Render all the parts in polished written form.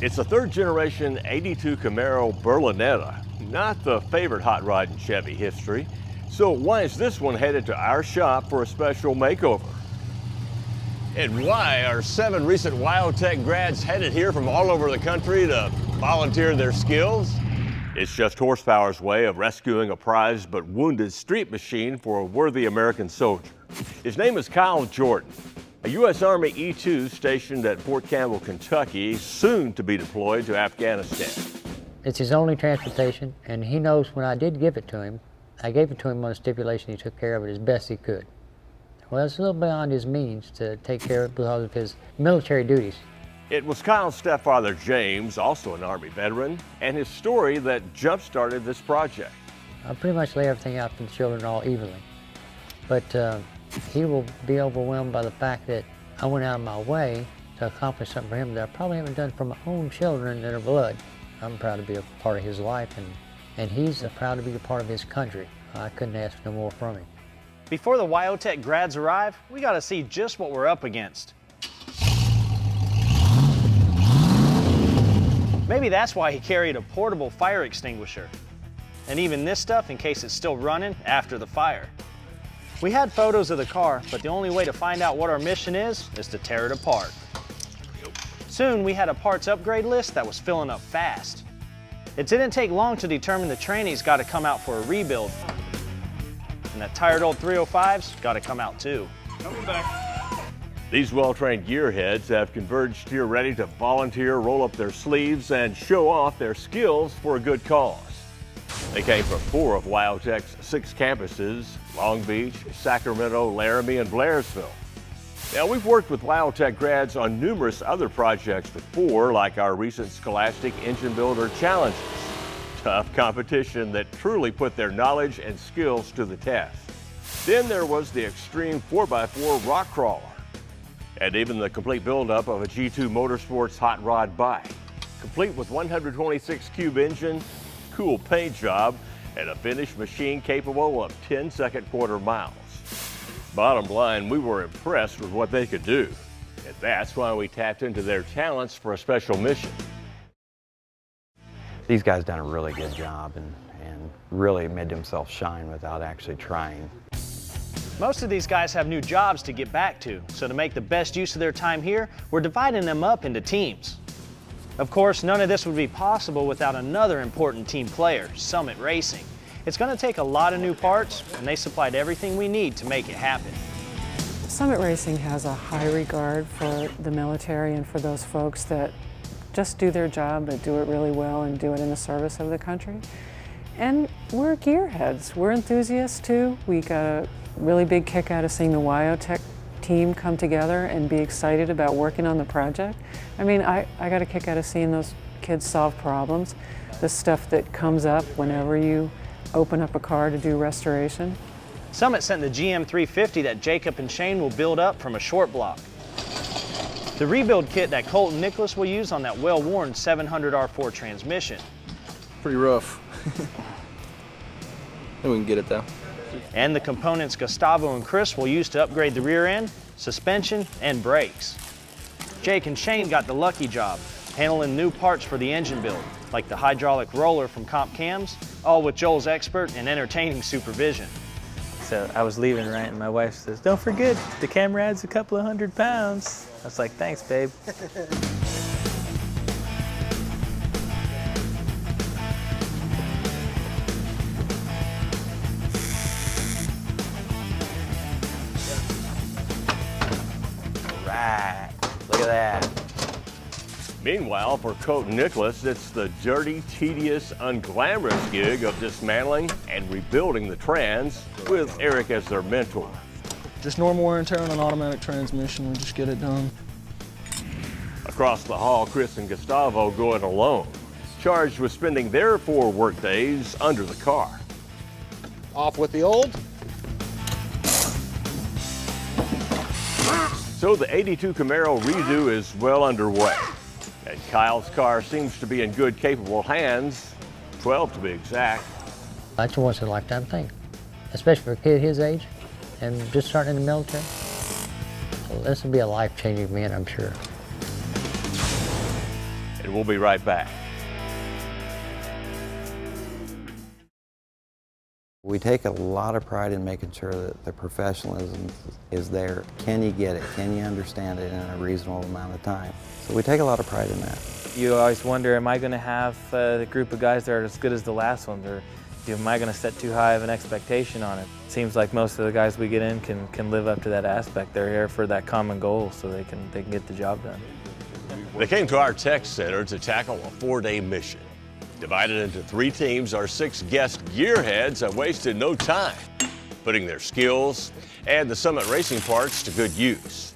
It's a third-generation 82 Camaro Berlinetta, not the favorite hot rod in Chevy history. So why is this one headed to our shop for a special makeover? And why are 7 recent WyoTech grads headed here from all over the country to volunteer their skills? It's just horsepower's way of rescuing a prized but wounded street machine for a worthy American soldier. His name is Kyle Jordan, a U.S. Army E-2 stationed at Fort Campbell, Kentucky, soon to be deployed to Afghanistan. It's his only transportation, and he knows when I did give it to him, I gave it to him on the stipulation he took care of it as best he could. Well, it's a little beyond his means to take care of it because of his military duties. It was Kyle's stepfather, James, also an Army veteran, and his story that jump-started this project. I pretty much lay everything out for the children all evenly. But he will be overwhelmed by the fact that I went out of my way to accomplish something for him that I probably haven't done for my own children that are blood. I'm proud to be a part of his life, and he's proud to be a part of his country. I couldn't ask no more from him. Before the WyoTech grads arrive, we got to see just what we're up against. Maybe that's why he carried a portable fire extinguisher. And even this stuff in case it's still running after the fire. We had photos of the car, but the only way to find out what our mission is to tear it apart. Soon we had a parts upgrade list that was filling up fast. It didn't take long to determine the tranny's got to come out for a rebuild. And that tired old 305's got to come out too. Coming back. These well-trained gearheads have converged here ready to volunteer, roll up their sleeves, and show off their skills for a good cause. They came from 4 of WyoTech's 6 campuses: Long Beach, Sacramento, Laramie, and Blairsville. Now, we've worked with WyoTech grads on numerous other projects before, like our recent Scholastic Engine Builder Challenges. Tough competition that truly put their knowledge and skills to the test. Then there was the Extreme 4x4 Rock Crawler, and even the complete buildup of a G2 Motorsports hot rod bike, complete with 126 cube engine, cool paint job, and a finished machine capable of 10-second quarter miles. Bottom line, we were impressed with what they could do, and that's why we tapped into their talents for a special mission. These guys done a really good job and really made themselves shine without actually trying. Most of these guys have new jobs to get back to, so to make the best use of their time here, we're dividing them up into teams. Of course, none of this would be possible without another important team player, Summit Racing. It's going to take a lot of new parts, and they supplied everything we need to make it happen. Summit Racing has a high regard for the military and for those folks that just do their job, but do it really well and do it in the service of the country. And we're gearheads. We're enthusiasts too. We got a really big kick out of seeing the WyoTech team come together and be excited about working on the project. I mean, I got a kick out of seeing those kids solve problems, the stuff that comes up whenever you open up a car to do restoration. Summit sent the GM 350 that Jacob and Shane will build up from a short block. The rebuild kit that Colt and Nicholas will use on that well-worn 700R4 transmission. Pretty rough. Then we can get it though. And the components Gustavo and Chris will use to upgrade the rear end, suspension, and brakes. Jake and Shane got the lucky job, handling new parts for the engine build, like the hydraulic roller from Comp Cams, all with Joel's expert and entertaining supervision. So I was leaving, right, and my wife says, "Don't forget, the Camrad's a couple of 100 pounds." I was like, "Thanks, babe." Right, look at that. Meanwhile, for Colt and Nicholas, it's the dirty, tedious, unglamorous gig of dismantling and rebuilding the trans with Eric as their mentor. Just normal wear and tear on an automatic transmission, we just get it done. Across the hall, Chris and Gustavo go it alone, charged with spending their 4 work days under the car. Off with the old. So the 82 Camaro redo is well underway, and Kyle's car seems to be in good, capable hands, 12 to be exact. That's a once-in-a-lifetime thing, especially for a kid his age and just starting in the military. So this will be a life-changing event, I'm sure. and we'll be right back. We take a lot of pride in making sure that the professionalism is there. Can you get it? Can you understand it in a reasonable amount of time? So we take a lot of pride in that. You always wonder, am I going to have the group of guys that are as good as the last ones, or am I going to set too high of an expectation on it? It seems like most of the guys we get in can live up to that aspect. They're here for that common goal, so they can get the job done. They came to our tech center to tackle a 4-day mission. Divided into 3 teams, our 6 guest gearheads have wasted no time putting their skills and the Summit Racing parts to good use.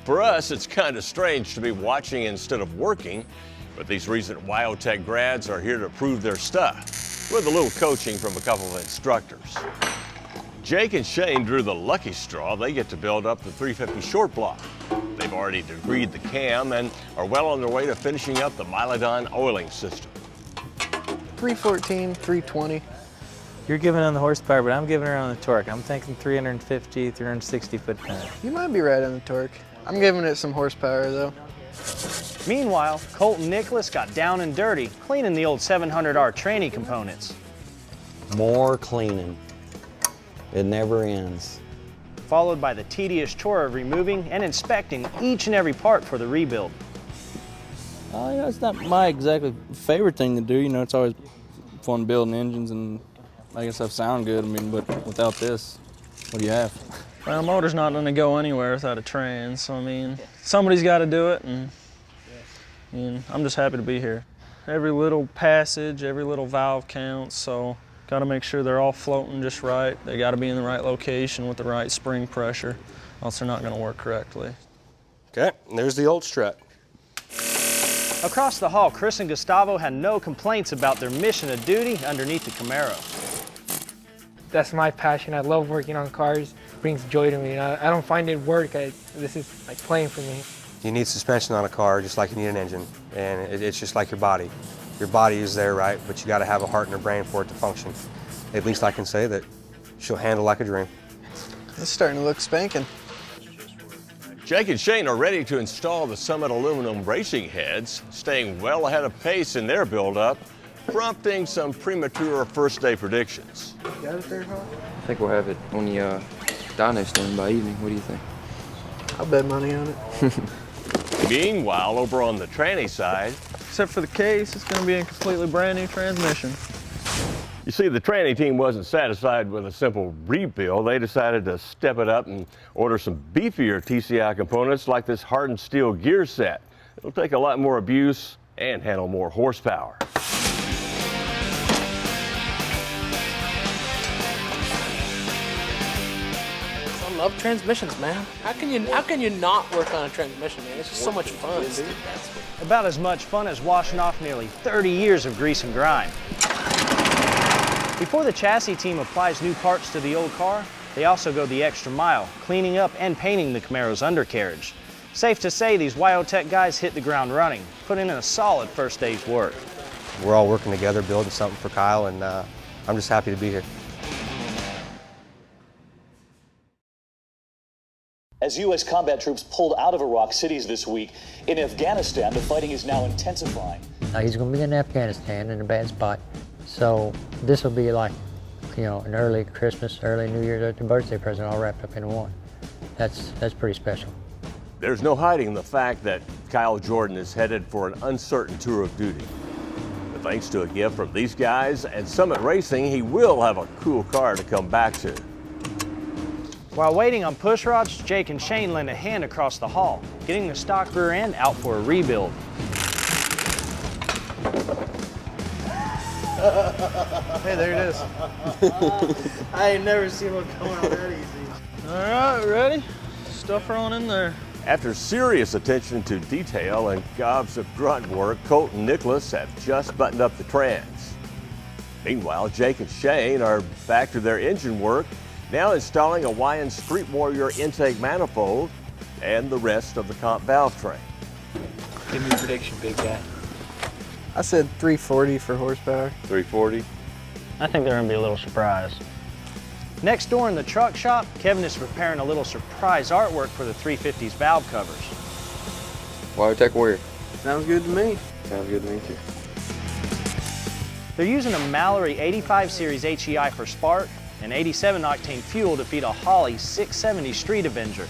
For us, it's kind of strange to be watching instead of working, but these recent WyoTech grads are here to prove their stuff with a little coaching from a couple of instructors. Jake and Shane drew the lucky straw. They get to build up the 350 short block. They've already degreed the cam and are well on their way to finishing up the Mylodon oiling system. 314, 320. You're giving on the horsepower, but I'm giving her on the torque. I'm thinking 350, 360 foot-pounds. You might be right on the torque. I'm giving it some horsepower though. Meanwhile, Colt and Nicholas got down and dirty cleaning the old 700R tranny components. More cleaning. It never ends. Followed by the tedious chore of removing and inspecting each and every part for the rebuild. It's not my exactly favorite thing to do. You know, it's always fun building engines and making stuff sound good. I mean, but without this, what do you have? Well, the motor's not going to go anywhere without a trans, so I mean, somebody's got to do it, and I'm just happy to be here. Every little passage, every little valve counts, so got to make sure they're all floating just right. They got to be in the right location with the right spring pressure, else they're not going to work correctly. Okay, and there's the old strut. Across the hall, Chris and Gustavo had no complaints about their mission of duty underneath the Camaro. That's my passion. I love working on cars. It brings joy to me. I don't find it work. This is like playing for me. You need suspension on a car just like you need an engine, and it's just like your body. Your body is there, right, but you got to have a heart and a brain for it to function. At least I can say that she'll handle like a dream. It's starting to look spanking. Jake and Shane are ready to install the Summit aluminum racing heads, staying well ahead of pace in their build-up, prompting some premature first-day predictions. Got it there, huh? I think we'll have it on the dyno stand by evening. What do you think? I'll bet money on it. Meanwhile, over on the tranny side, Except for the case, it's going to be a completely brand new transmission. you see, the tranny team wasn't satisfied with a simple rebuild. They decided to step it up and order some beefier TCI components like this hardened steel gear set. It'll take a lot more abuse and handle more horsepower. I love transmissions, man. How can you not work on a transmission, man? It's just so much fun, dude. About as much fun as washing off nearly 30 years of grease and grime. Before the chassis team applies new parts to the old car, they also go the extra mile, cleaning up and painting the Camaro's undercarriage. Safe to say these WyoTech guys hit the ground running, putting in a solid first day's work. We're all working together, building something for Kyle, and I'm just happy to be here. As U.S. combat troops pulled out of Iraq cities this week, in Afghanistan, the fighting is now intensifying. Now he's going to be in Afghanistan in a bad spot, so this will be like, you know, an early Christmas, early New Year's, birthday present all wrapped up in one. That's pretty special. There's no hiding the fact that Kyle Jordan is headed for an uncertain tour of duty. But thanks to a gift from these guys and Summit Racing, he will have a cool car to come back to. While waiting on push rods, Jake and Shane lend a hand across the hall, getting the stock rear end out for a rebuild. Hey, there it is. I ain't never seen one come out that easy. All right, ready? Stuff her on in there. After serious attention to detail and gobs of grunt work, Colt and Nicholas have just buttoned up the trans. Meanwhile, Jake and Shane are back to their engine work, now installing a Wyand Street Warrior intake manifold and the rest of the comp valve train. Give me a prediction, big guy. I said 340 for horsepower. 340. I think they're going to be a little surprised. Next door in the truck shop, Kevin is preparing a little surprise artwork for the 350's valve covers. WyoTech Warrior. Sounds good to me. Sounds good to meet you. They're using a Mallory 85 Series HEI for spark and 87 octane fuel to feed a Holley 670 Street Avenger.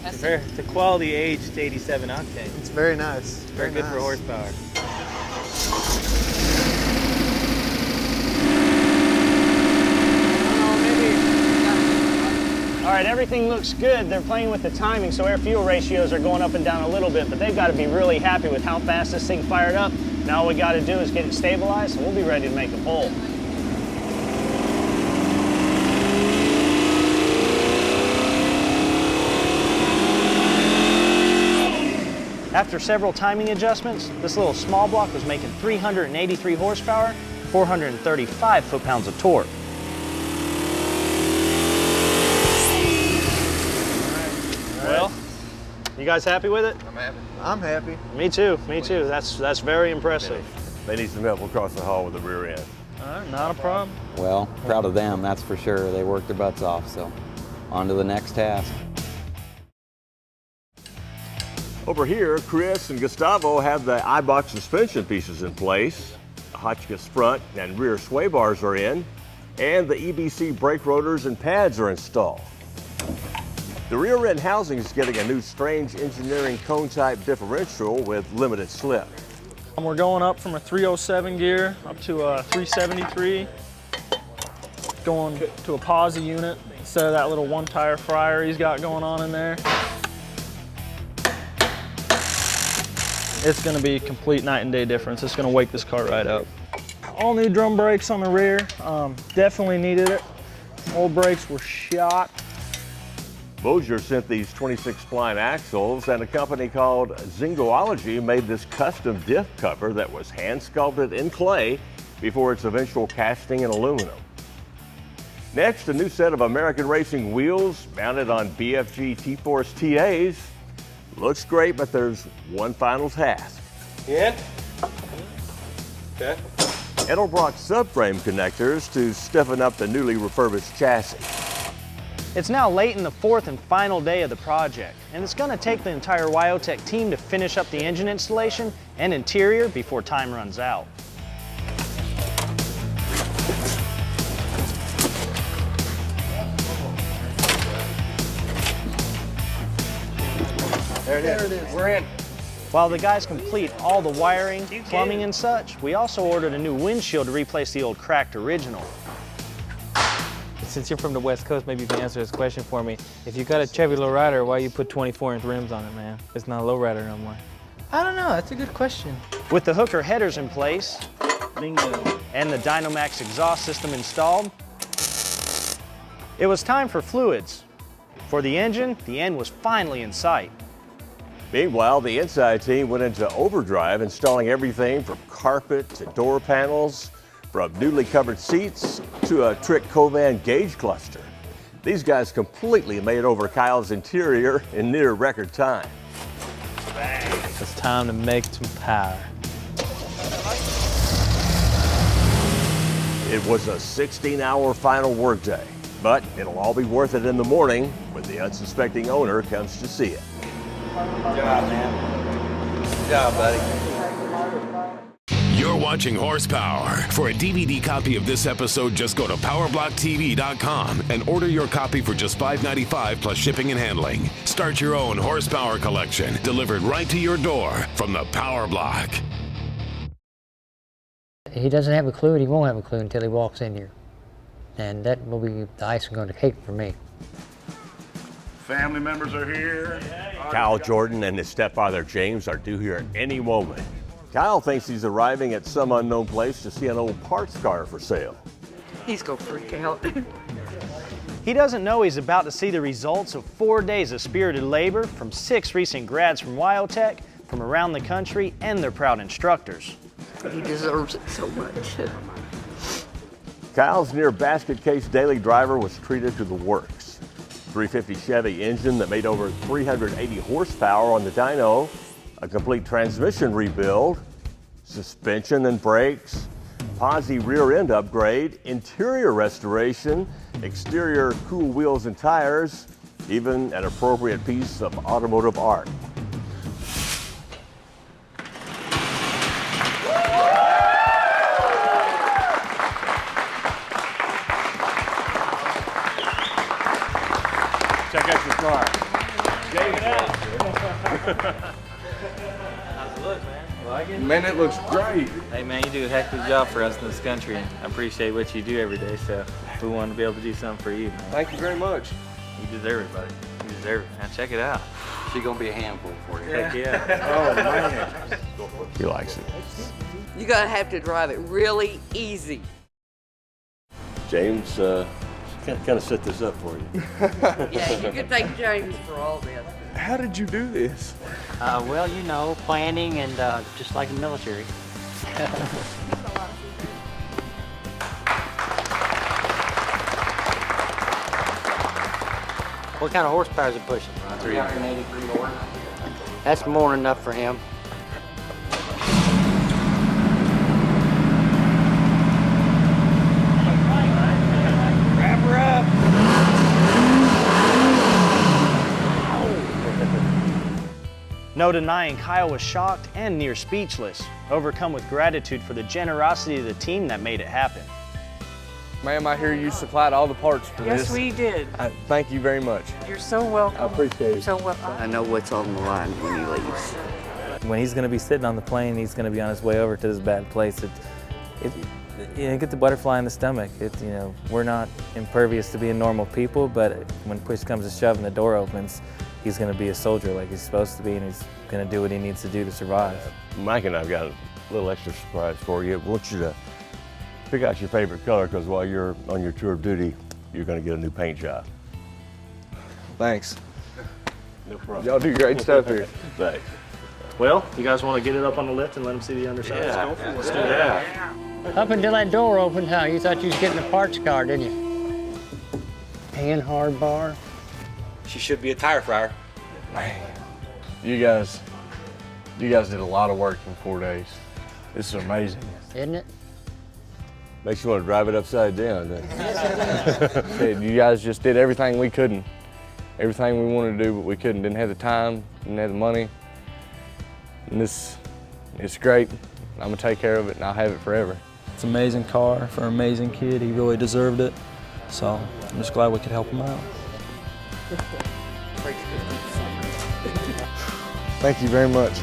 It's a quality aged 87 octane. It's very nice. Very good for horsepower. All right, everything looks good. They're playing with the timing, so air-fuel ratios are going up and down a little bit, but they've got to be really happy with how fast this thing fired up. Now all we got to do is get it stabilized, and we'll be ready to make a pull. After several timing adjustments, this little small block was making 383 horsepower, 435 foot-pounds of torque. Well, you guys happy with it? I'm happy. I'm happy. Me too, me too. That's very impressive. They need some help across the hall with the rear end. All right, not a problem. Well, proud of them, that's for sure. They worked their butts off, so on to the next task. Over here, Chris and Gustavo have the I-box suspension pieces in place. The Hotchkiss front and rear sway bars are in, and the EBC brake rotors and pads are installed. The rear end housing is getting a new strange engineering cone-type differential with limited slip. We're going up from a 307 gear up to a 373, going to a posi unit instead of that little one tire fryer he's got going on in there. It's going to be a complete night and day difference. It's going to wake this car right up. All new drum brakes on the rear, definitely needed it. Old brakes were shot. Bossier sent these 26-spline axles, and a company called Zingoology made this custom diff cover that was hand-sculpted in clay before its eventual casting in aluminum. Next, a new set of American Racing wheels mounted on BFG T-Force TAs. Looks great, but there's one final task. Yeah? Okay. Edelbrock subframe connectors to stiffen up the newly refurbished chassis. It's now late in the fourth and final day of the project, and it's going to take the entire WyoTech team to finish up the engine installation and interior before time runs out. There it is. We're in. While the guys complete all the wiring, plumbing, and such, we also ordered a new windshield to replace the old cracked original. Since you're from the West Coast, maybe you can answer this question for me. If you got a Chevy lowrider, why you put 24-inch rims on it, man? It's not a lowrider no more. I don't know, that's a good question. With the hooker headers in place, bingo, and the Dynamax exhaust system installed, it was time for fluids. For the engine, the end was finally in sight. Meanwhile, the inside team went into overdrive, installing everything from carpet to door panels, from newly covered seats to a trick Covan gauge cluster. These guys completely made over Kyle's interior in near record time. It's time to make some power. It was a 16-hour final workday, but it'll all be worth it in the morning when the unsuspecting owner comes to see it. Good job, man. Good job, buddy. You're watching Horsepower. For a DVD copy of this episode, just go to PowerBlockTV.com and order your copy for just $5.95 plus shipping and handling. Start your own horsepower collection, delivered right to your door from the Power Block. He doesn't have a clue, and he won't have a clue until he walks in here. And that will be the icing on the cake for me. Family members are here. Kyle Jordan and his stepfather James are due here at any moment. Kyle thinks he's arriving at some unknown place to see an old parts car for sale. He's gonna freak out. He doesn't know he's about to see the results of 4 days of spirited labor from 6 recent grads from WyoTech, from around the country, and their proud instructors. He deserves it so much. Kyle's near basket case daily driver was treated to the works. 350 Chevy engine that made over 380 horsepower on the dyno, a complete transmission rebuild, suspension and brakes, posi rear end upgrade, interior restoration, exterior cool wheels and tires, even an appropriate piece of automotive art. car. How's it look, man? Like it? Man, it looks great. Hey, man, you do a heck of a job for us in this country. I appreciate what you do every day, so we wanted to be able to do something for you, man. Thank you very much. You deserve it, buddy. You deserve it. Now, check it out. She's gonna be a handful for you. Heck yeah. Oh, man. He likes it. You're gonna have to drive it really easy. James, kind of set this up for you. Yeah, you can thank James for all this. How did you do this? Well, you know, planning and just like the military. What kind of horsepower is it pushing? 383 more. That's more than enough for him. Wrap her up. No denying Kyle was shocked and near speechless, overcome with gratitude for the generosity of the team that made it happen. Ma'am, I hear you supplied all the parts for this. Yes, we did. Thank you very much. You're so welcome. I appreciate it. So welcome. I know what's on the line when he leaves. When he's going to be sitting on the plane, he's going to be on his way over to this bad place. It gets the butterfly in the stomach. You know, we're not impervious to being normal people, but when push comes to shove and the door opens, he's going to be a soldier like he's supposed to be, and he's going to do what he needs to do to survive. Mike and I've got a little extra surprise for you. I want you to pick out your favorite color, because while you're on your tour of duty, you're going to get a new paint job. Thanks. No problem. Y'all do great stuff here. Thanks. Well, you guys want to get it up on the lift and let them see the underside? Yeah. Let's do that. Up until that door opened, huh? You thought you was getting a parts car, didn't you? Hand hard bar. She should be a tire fryer. You guys did a lot of work in 4 days. This is amazing. Isn't it? Makes you want to drive it upside down, doesn't it? You guys just did everything we couldn't. Everything we wanted to do, but we couldn't. Didn't have the time, didn't have the money. And it's great. I'm gonna take care of it and I'll have it forever. It's an amazing car for an amazing kid. He really deserved it. So I'm just glad we could help him out. Thank you very much.